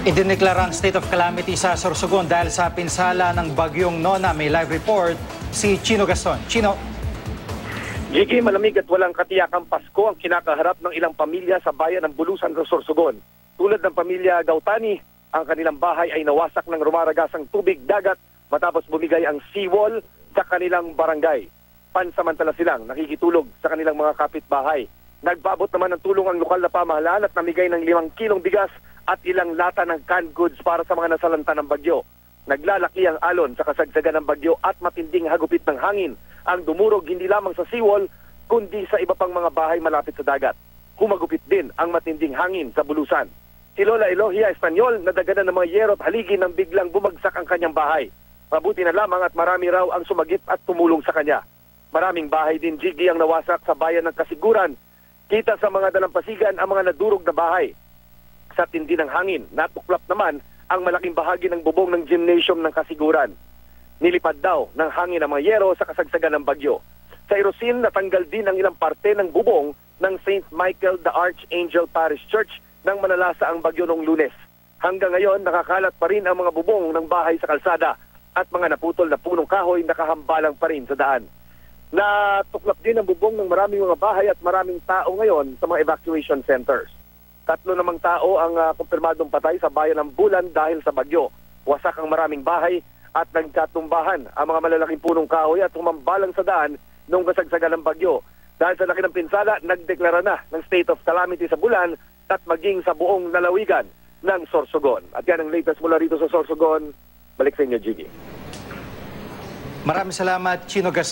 Idineklara ang state of calamity sa Sorsogon dahil sa pinsala ng bagyong Nona. May live report si Chino Gaston. Chino. Gigi, malamig at walang katiyakang Pasko ang kinakaharap ng ilang pamilya sa bayan ng Bulusan sa Sorsogon. Tulad ng pamilya Gautani, ang kanilang bahay ay nawasak ng rumaragasang tubig dagat matapos bumigay ang seawall sa kanilang barangay. Pansamantala silang nakikitulog sa kanilang mga kapitbahay. Nagpaabot naman ng tulong ang lokal na pamahalaan at namigay ng 5 kilong bigas at ilang lata ng canned goods para sa mga nasalanta ng bagyo. Naglalaki ang alon sa kasagsagan ng bagyo at matinding hagupit ng hangin ang dumurog hindi lamang sa seawall kundi sa iba pang mga bahay malapit sa dagat. Humagupit din ang matinding hangin sa Bulusan. Si Lola Elohia Espanyol nadaganan ng mga yero at haligi nang biglang bumagsak ang kanyang bahay. Mabuti na lamang at marami raw ang sumagip at tumulong sa kanya. Maraming bahay din, Gigi, ang nawasak sa bayan ng Kasiguran. Kita sa mga dalampasigan ang mga nadurog na bahay. Sa tindi ng hangin, natuklap naman ang malaking bahagi ng bubong ng gymnasium ng Kasiguran. Nilipad daw ng hangin ang mga yero sa kasagsagan ng bagyo. Sa Irosin, natanggal din ang ilang parte ng bubong ng St. Michael the Archangel Parish Church nang manalasa ang bagyo noong Lunes. Hanggang ngayon, nakakalat pa rin ang mga bubong ng bahay sa kalsada at mga naputol na punong kahoy nakahambalang pa rin sa daan. Natuklap din ang bubong ng maraming mga bahay at maraming tao ngayon sa mga evacuation centers. 3 namang tao ang kumpirmadong patay sa bayan ng Bulan dahil sa bagyo. Wasak ang maraming bahay at nagkatumbahan ang mga malalaking punong kahoy at humambalang sa daan noong kasagsagan ng bagyo. Dahil sa laki ng pinsala, nagdeklara na ng state of calamity sa Bulan at maging sa buong lalawigan ng Sorsogon. At yan ang latest mula rito sa Sorsogon. Balik sa inyo, Gigi. Maraming salamat, Chino Gaston.